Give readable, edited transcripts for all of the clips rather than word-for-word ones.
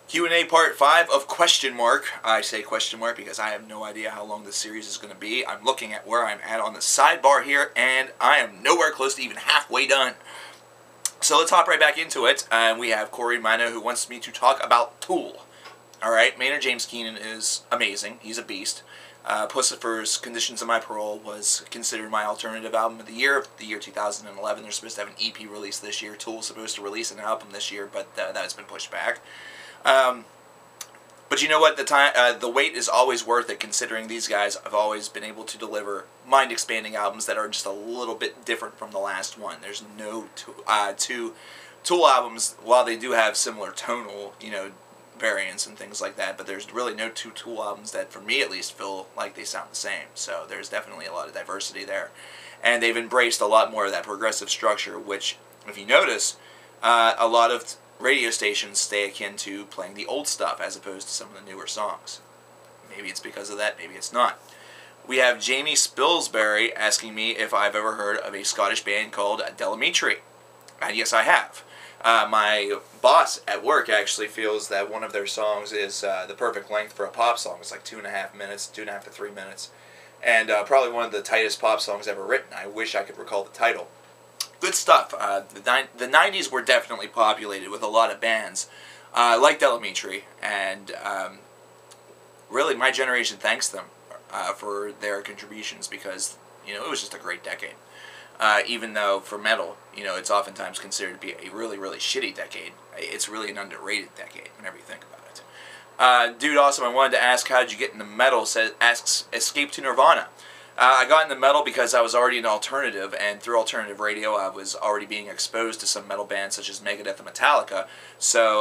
Q&A part 5 of question mark. I say question mark because I have no idea how long this series is going to be. I'm looking at where I'm at on the sidebar here, and I am nowhere close to even halfway done. So let's hop right back into it. We have Corey Mino, who wants me to talk about Tool. Alright, Maynard James Keenan is amazing. He's a beast. Pussifer's Conditions of My Parole was considered my alternative album of the year 2011. They're supposed to have an EP release this year. Tool's supposed to release an album this year, but that's been pushed back. But you know what? The wait is always worth it, considering these guys have always been able to deliver mind-expanding albums that are just a little bit different from the last one. There's no two Tool albums, while they do have similar tonal, variants and things like that, but there's really no two Tool albums that, for me at least, feel like they sound the same. So there's definitely a lot of diversity there. And they've embraced a lot more of that progressive structure, which, if you notice, a lot of radio stations stay akin to playing the old stuff as opposed to some of the newer songs. Maybe it's because of that, maybe it's not. We have Jamie Spilsbury asking me if I've ever heard of a Scottish band called Amitri. And yes, I have. My boss at work actually feels that one of their songs is the perfect length for a pop song. It's like 2.5 minutes, 2.5 to 3 minutes. And probably one of the tightest pop songs ever written. I wish I could recall the title. Good stuff. The 90s were definitely populated with a lot of bands like Amitri, and really my generation thanks them for their contributions, because it was just a great decade. Even though for metal, it's oftentimes considered to be a really, really shitty decade. It's really an underrated decade whenever you think about it. Dude, awesome. I wanted to ask, how did you get into metal? Asks Escape to Nirvana. I got into metal because I was already an alternative, and through alternative radio I was already being exposed to some metal bands such as Megadeth and Metallica,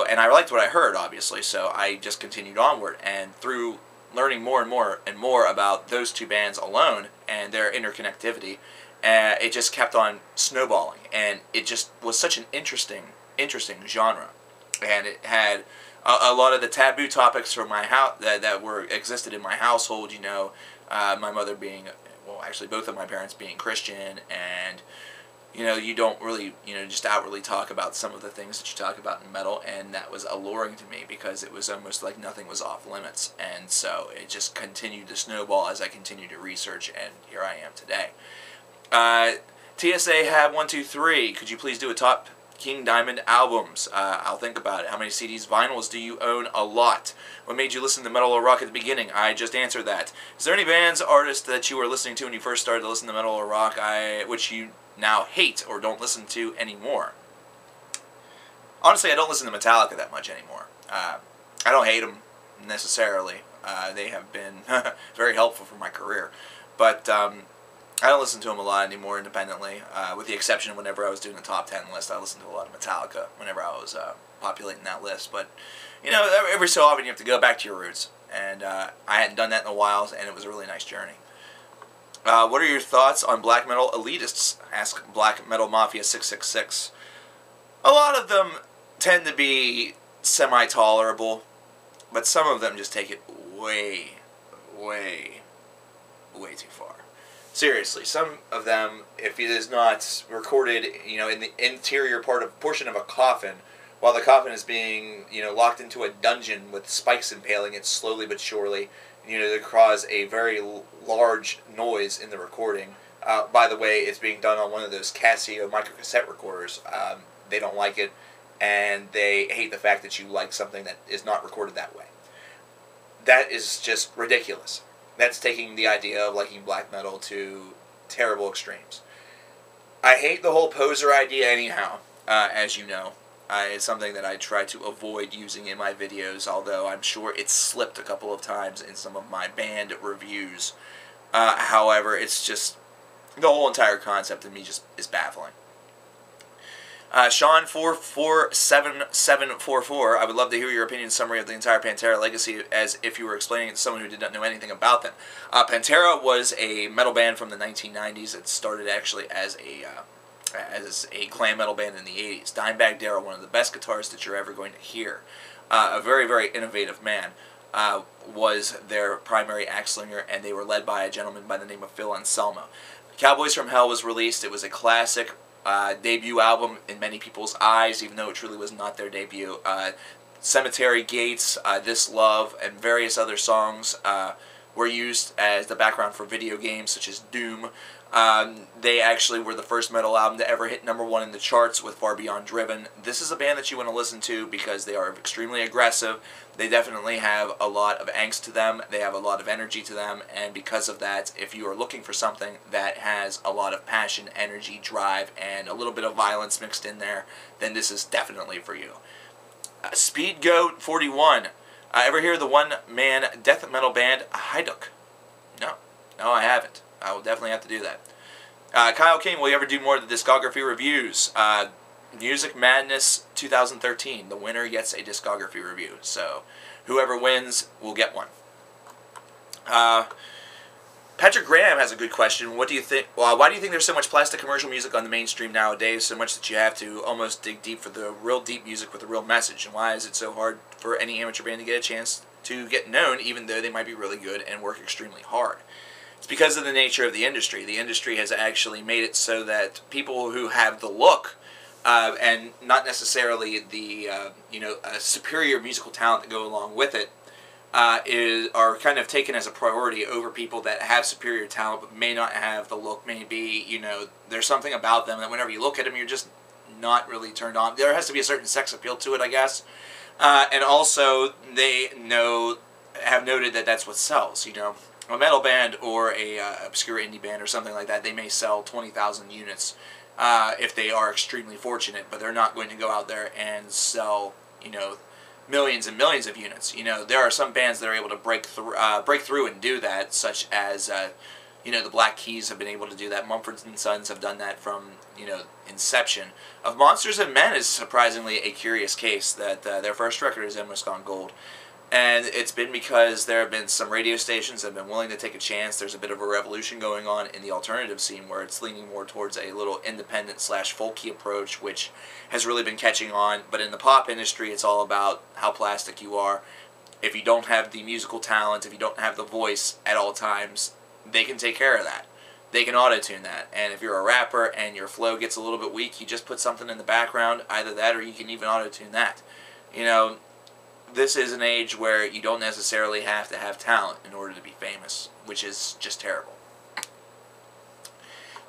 and I liked what I heard, obviously, so I just continued onward, and through learning more and more about those two bands alone and their interconnectivity, it just kept on snowballing, and it just was such an interesting genre, and it had a lot of the taboo topics from my house that existed in my household. My mother being, well, actually both of my parents being Christian, and you don't really just outwardly talk about some of the things that you talk about in metal, and that was alluring to me because it was almost like nothing was off limits, and so it just continued to snowball as I continued to research, and here I am today. TSA Hab 123, could you please do a top King Diamond albums? I'll think about it. How many CDs, vinyls do you own? A lot. What made you listen to metal or rock at the beginning? I just answered that. Is there any bands, artists that you were listening to when you first started to listen to metal or rock, which you now hate or don't listen to anymore? Honestly, I don't listen to Metallica that much anymore. I don't hate them necessarily. They have been very helpful for my career, but I don't listen to them a lot anymore independently, with the exception of whenever I was doing the top 10 list. I listened to a lot of Metallica whenever I was populating that list. But, every so often you have to go back to your roots. And I hadn't done that in a while, and it was a really nice journey. What are your thoughts on black metal elitists? Ask Black Metal Mafia 666. A lot of them tend to be semi-tolerable, but some of them just take it way, way, way too far. Seriously, some of them, if it is not recorded, in the interior portion of a coffin, while the coffin is being, locked into a dungeon with spikes impaling it slowly but surely, to cause a very large noise in the recording. By the way, it's being done on one of those Casio microcassette recorders. They don't like it, and they hate the fact that you like something that is not recorded that way. That is just ridiculous. That's taking the idea of liking black metal to terrible extremes. I hate the whole poser idea anyhow, as you know. It's something that I try to avoid using in my videos, although I'm sure it's slipped a couple of times in some of my band reviews. However, it's just, the whole entire concept to me just is baffling. Sean 44744, I would love to hear your opinion summary of the entire Pantera legacy as if you were explaining it to someone who did not know anything about them. Pantera was a metal band from the 1990s. It started actually as a glam metal band in the 80s. Dimebag Darrell, one of the best guitarists that you're ever going to hear, a very, very innovative man, was their primary axe slinger, and they were led by a gentleman by the name of Phil Anselmo. Cowboys from Hell was released. It was a classic debut album in many people's eyes, even though it truly was not their debut. Cemetery Gates, This Love, and various other songs were used as the background for video games such as Doom. They actually were the first metal album to ever hit #1 in the charts with Far Beyond Driven. This is a band that you want to listen to because they are extremely aggressive. They definitely have a lot of angst to them. They have a lot of energy to them, and because of that, if you are looking for something that has a lot of passion, energy, drive, and a little bit of violence mixed in there, then this is definitely for you. Speed Goat 41. Ever hear the one-man death metal band Hajduk? No. No, I haven't. I will definitely have to do that. Kyle King, will you ever do more of the discography reviews? Music Madness 2013. The winner gets a discography review. So, whoever wins will get one. Patrick Graham has a good question. What do you think? Well, why do you think there's so much plastic commercial music on the mainstream nowadays? So much that you have to almost dig deep for the real deep music with a real message. And why is it so hard for any amateur band to get a chance to get known, even though they might be really good and work extremely hard? It's because of the nature of the industry. The industry has actually made it so that people who have the look and not necessarily the superior musical talent that go along with it are kind of taken as a priority over people that have superior talent but may not have the look. Maybe there's something about them that whenever you look at them, you're just not really turned on. There has to be a certain sex appeal to it, I guess. And also, they have noted that that's what sells. A metal band or a obscure indie band or something like that, they may sell 20,000 units if they are extremely fortunate, but they're not going to go out there and sell, millions and millions of units. There are some bands that are able to break through and do that, such as, the Black Keys have been able to do that. Mumford & Sons have done that from, inception. Of Monsters and Men is surprisingly a curious case that their first record has almost gone gold. And it's been because there have been some radio stations that have been willing to take a chance. There's a bit of a revolution going on in the alternative scene where it's leaning more towards a little independent/folky approach, which has really been catching on. But in the pop industry, it's all about how plastic you are. If you don't have the musical talent, if you don't have the voice at all times, they can take care of that. They can auto-tune that. And if you're a rapper and your flow gets a little bit weak, you just put something in the background, either that or you can even auto-tune that. This is an age where you don't necessarily have to have talent in order to be famous, which is just terrible.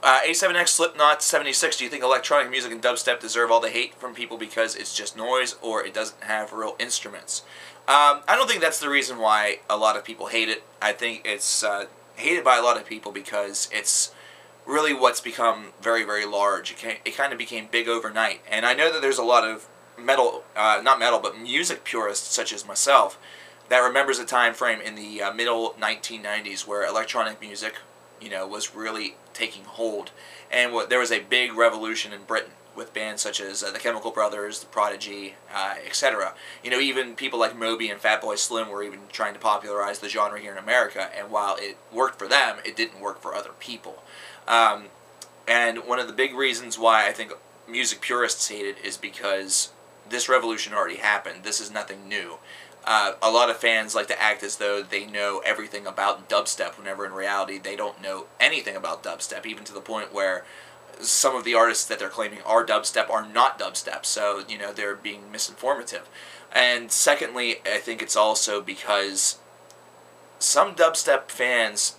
A7X Slipknot 76, do you think electronic music and dubstep deserve all the hate from people because it's just noise or it doesn't have real instruments? I don't think that's the reason why a lot of people hate it. I think it's hated by a lot of people because it's really what's become very, very large. It kind of became big overnight. And I know that there's a lot of music purists such as myself that remembers a time frame in the middle 1990s where electronic music, was really taking hold, and there was a big revolution in Britain with bands such as the Chemical Brothers, the Prodigy, etc. Even people like Moby and Fatboy Slim were even trying to popularize the genre here in America, and while it worked for them, it didn't work for other people. And one of the big reasons why I think music purists hate it is because this revolution already happened. This is nothing new. A lot of fans like to act as though they know everything about dubstep, whenever in reality they don't know anything about dubstep, even to the point where some of the artists that they're claiming are dubstep are not dubstep, so, they're being misinformative. And secondly, I think it's also because some dubstep fans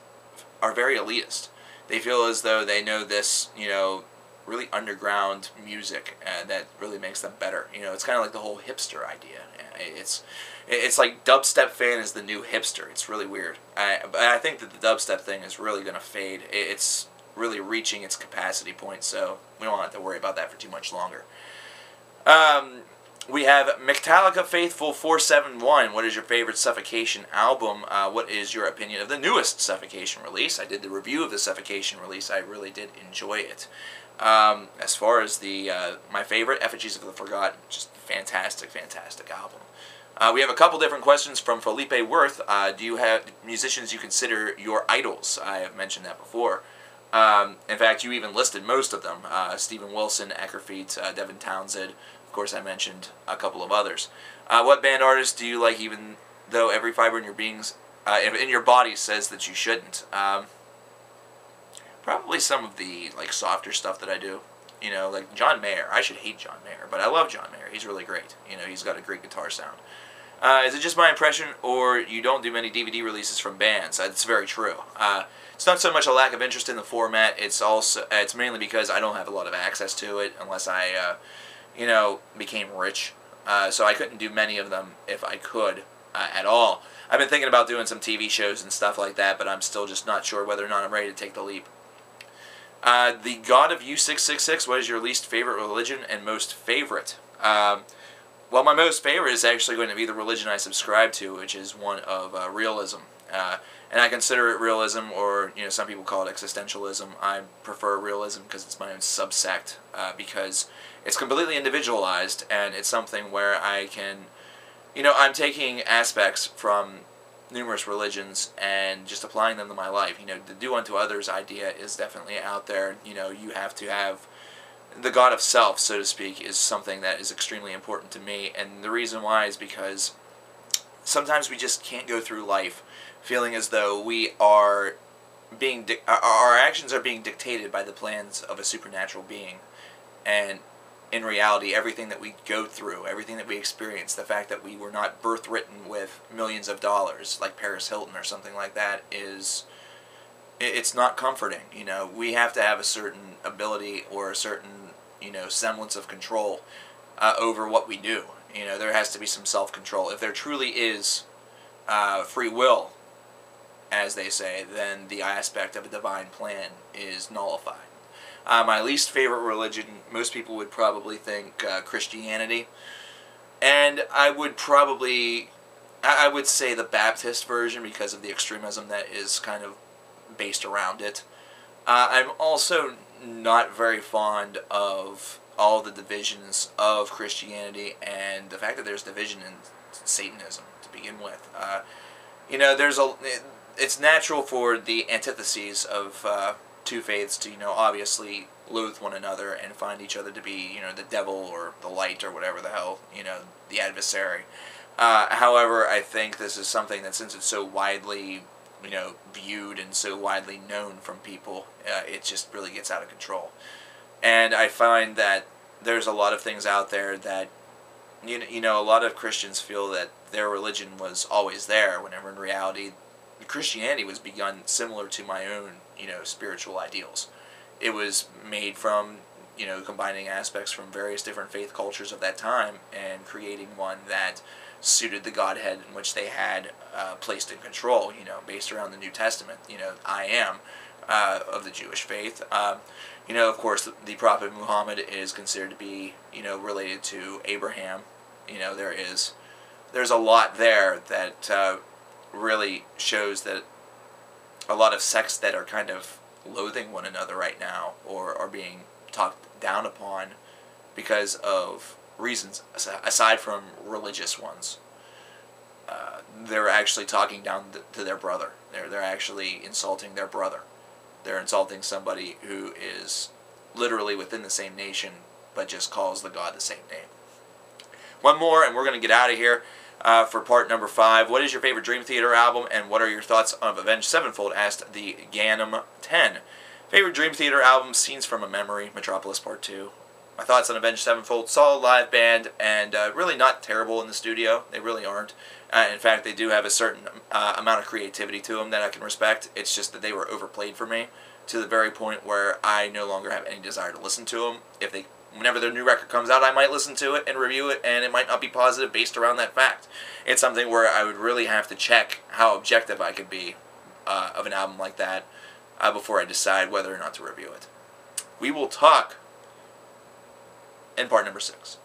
are very elitist. They feel as though they know this, really underground music that really makes them better. It's kind of like the whole hipster idea. It's like dubstep fan is the new hipster. It's really weird. But I think that the dubstep thing is really going to fade. It's really reaching its capacity point, so we don't have to worry about that for too much longer. We have Metallica Faithful 471. What is your favorite Suffocation album? What is your opinion of the newest Suffocation release? I did the review of the Suffocation release. I really did enjoy it. As far as my favorite, Effigies of the Forgotten, just fantastic, fantastic album. We have a couple different questions from Felipe Worth. Do you have musicians you consider your idols? I have mentioned that before. In fact, you even listed most of them. Steven Wilson, Eckerfeet, Devin Townsend. Of course, I mentioned a couple of others. What band artists do you like, even though every fiber in your in your body says that you shouldn't? Probably some of the softer stuff that I do. You know, like John Mayer. I should hate John Mayer, but I love John Mayer. He's really great. You know, he's got a great guitar sound. Is it just my impression, or you don't do many DVD releases from bands? It's very true. It's not so much a lack of interest in the format. It's mainly because I don't have a lot of access to it unless I, you know, became rich. So I couldn't do many of them if I could at all. I've been thinking about doing some TV shows and stuff like that, but I'm still just not sure whether or not I'm ready to take the leap. The God of U666, what is your least favorite religion and most favorite? Well, my most favorite is actually going to be the religion I subscribe to, which is one of realism. And I consider it realism, or, you know, some people call it existentialism. I prefer realism because it's my own subsect, because it's completely individualized, and it's something where I can, you know, I'm taking aspects from numerous religions and just applying them to my life. You know, the do unto others idea is definitely out there. You know, you have to have the God of self, so to speak, is something that is extremely important to me, and the reason why is because sometimes we just can't go through life feeling as though we are being our actions are being dictated by the plans of a supernatural being, and in reality, everything that we go through, everything that we experience, the fact that we were not birth-written with millions of dollars, like Paris Hilton or something like that, it's not comforting. You know, we have to have a certain ability or a certain, you know, semblance of control over what we do. You know, there has to be some self-control. If there truly is free will, as they say, then the aspect of a divine plan is nullified. My least favorite religion, most people would probably think Christianity, and I would say the Baptist version because of the extremism that is kind of based around it. I'm also not very fond of all the divisions of Christianity and the fact that there's division in Satanism to begin with. You know, it's natural for the antitheses of two faiths to, you know, obviously loathe one another and find each other to be, you know, the devil or the light or whatever the hell, you know, the adversary. However, I think this is something that, since it's so widely, you know, viewed and so widely known from people, it just really gets out of control. And I find that there's a lot of things out there that, you know, a lot of Christians feel that their religion was always there, whenever in reality, Christianity was begun similar to my own, you know, spiritual ideals. It was made from, you know, combining aspects from various different faith cultures of that time and creating one that suited the Godhead in which they had placed in control, you know, based around the New Testament. You know, I am of the Jewish faith. You know, of course, the Prophet Muhammad is considered to be, you know, related to Abraham. You know, there's a lot there that really shows that a lot of sects that are kind of loathing one another right now, or are being talked down upon because of reasons aside from religious ones. They're actually talking down to their brother. They're actually insulting their brother. They're insulting somebody who is literally within the same nation, but just calls the God the same name. One more, and we're going to get out of here for part number 5. What is your favorite Dream Theater album, and what are your thoughts on Avenged Sevenfold? Asked the Ganem 10. Favorite Dream Theater album, Scenes from a Memory, Metropolis Part 2. My thoughts on Avenged Sevenfold: solid live band, and really not terrible in the studio. They really aren't. In fact, they do have a certain amount of creativity to them that I can respect. It's just that they were overplayed for me to the very point where I no longer have any desire to listen to them. Whenever their new record comes out, I might listen to it and review it, and it might not be positive based around that fact. It's something where I would really have to check how objective I could be of an album like that before I decide whether or not to review it. We will talk in part number 6.